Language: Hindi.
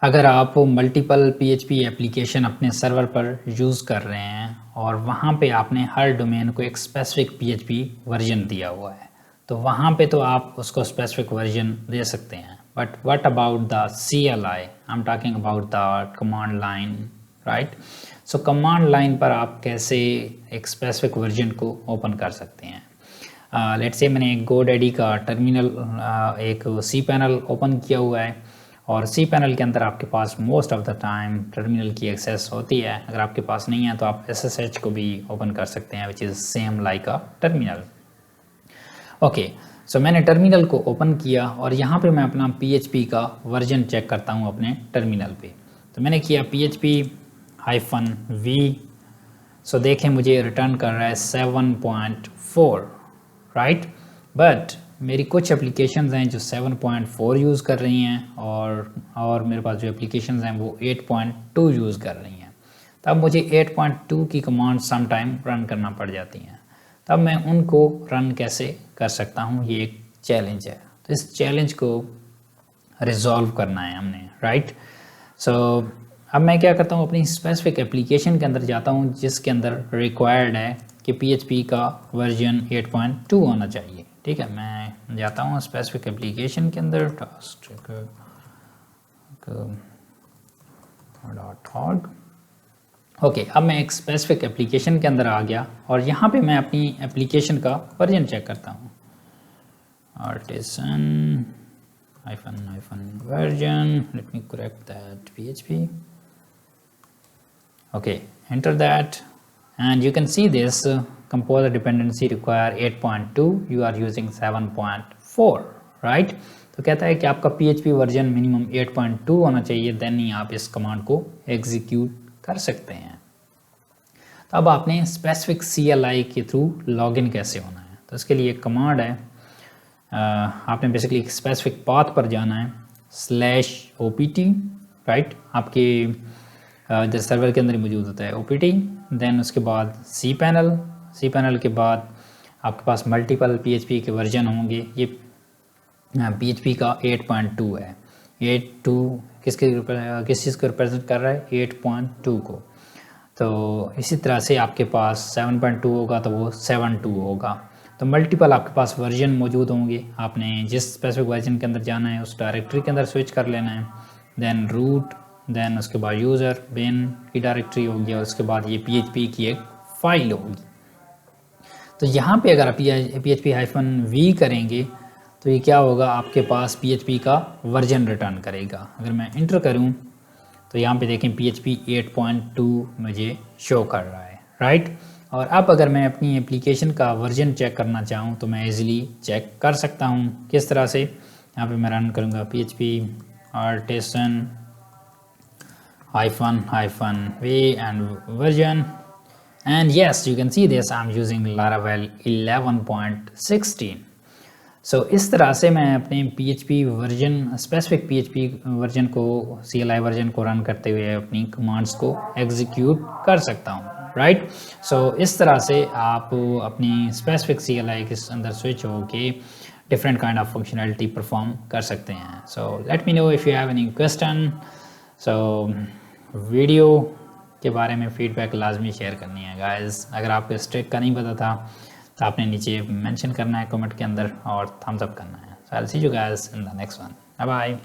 अगर आप मल्टीपल पीएचपी एप्लीकेशन अपने सर्वर पर यूज़ कर रहे हैं और वहाँ पे आपने हर डोमेन को एक स्पेसिफिक पीएचपी वर्जन दिया हुआ है, तो वहाँ पे तो आप उसको स्पेसिफिक वर्जन दे सकते हैं। But what about the CLI? I am talking about the command line, right? So command line पर आप कैसे एक स्पेसिफिक वर्जन को ओपन कर सकते हैं। लेट्स से मैंने GoDaddy का टर्मिनल एक cPanel ओपन किया हुआ है और cPanel के अंदर आपके पास most of the time terminal की एक्सेस होती है। अगर आपके पास नहीं है तो आप SSH को भी ओपन कर सकते हैं, which is same like a terminal. Okay, so मैंने टर्मिनल को ओपन किया और यहाँ पे मैं अपना PHP का वर्जन चेक करता हूँ अपने टर्मिनल पे। तो मैंने किया PHP-v। सो देखें मुझे रिटर्न कर रहा है 7.4, राइट? बट मेरी कुछ एप्लीकेशंस हैं जो 7.4 यूज़ कर रही हैं और मेरे पास जो एप्लीकेशंस हैं वो 8.2 यूज़ कर रही हैं। तब मुझे 8.2 की कमांड सम टाइम रन करना पड़ जाती हैं। तब मैं उनको रन कैसे कर सकता हूँ, ये एक चैलेंज है। तो इस चैलेंज को रिजॉल्व करना है हमने, राइट? सो अब मैं क्या करता हूँ, अपनी स्पेसिफिक एप्लीकेशन के अंदर जाता हूँ जिसके अंदर रिक्वायर्ड है कि PHP का वर्जन 8.2 होना चाहिए। ठीक है, मैं जाता हूँ स्पेसिफिक एप्लीकेशन के अंदर .org। ओके, अब मैं एक स्पेसिफिक एप्लीकेशन के अंदर आ गया और यहाँ पे मैं अपनी एप्लीकेशन का वर्जन चेक करता हूँ। artisan version, let me correct that, PHP. Okay, enter that and you can see this composer dependency require 8.2, you are using 7.4, right? तो कहता है कि आपका PHP वर्जन मिनिमम 8.2 होना चाहिए, देन ही आप इस कमांड को एग्जीक्यूट कर सकते हैं। तो अब आपने स्पेसिफिक CLI के थ्रू लॉगिन कैसे होना है, तो इसके लिए एक कमांड है। आपने बेसिकली एक स्पेसिफिक पाथ पर जाना है /opt, राइट? आपके जो सर्वर के अंदर मौजूद होता है opt, देन उसके बाद cPanel के बाद आपके पास मल्टीपल PHP के वर्जन होंगे। ये PHP का 8.2 है। 8.2 किस चीज़ को रिप्रेजेंट कर रहा है? 8.2 को। तो इसी तरह से आपके पास 7.2 होगा तो वो 7.2 होगा। तो मल्टीपल आपके पास वर्जन मौजूद होंगे। आपने जिस स्पेसिफिक वर्जन के अंदर जाना है उस डायरेक्टरी के अंदर स्विच कर लेना है, देन रूट, देन उसके बाद यूज़र बिन की डायरेक्टरी होगी और उसके बाद ये PHP की एक फ़ाइल होगी। तो यहाँ पे अगर आप PHP-v करेंगे तो ये क्या होगा, आपके पास PHP का वर्जन रिटर्न करेगा। अगर मैं इंटर करूँ तो यहाँ पे देखें PHP 8.2 मुझे शो कर रहा है, राइट? और अब अगर मैं अपनी एप्लीकेशन का वर्जन चेक करना चाहूँ तो मैं इजीली चेक कर सकता हूँ। किस तरह से? यहाँ पे मैं रन करूँगा PHP artisan -v and version, and yes, you can see this I'm using Laravel 11.16। सो इस तरह से मैं अपने PHP version, specific PHP version को, CLI वर्जन को रन करते हुए अपनी कमांड्स को एग्जीक्यूट कर सकता हूँ, राइट? सो इस तरह से आप अपनी स्पेसिफिक CLI के अंदर स्विच होके different kind of functionality perform कर सकते हैं। So let me know if you have any question. So video के बारे में फीडबैक लाजमी शेयर करनी है गाइस। अगर आपको इस ट्रिक का नहीं पता था तो आपने नीचे मेंशन करना है कमेंट के अंदर और थम्स अप करना है। So I will see you guys in the next one. Bye bye.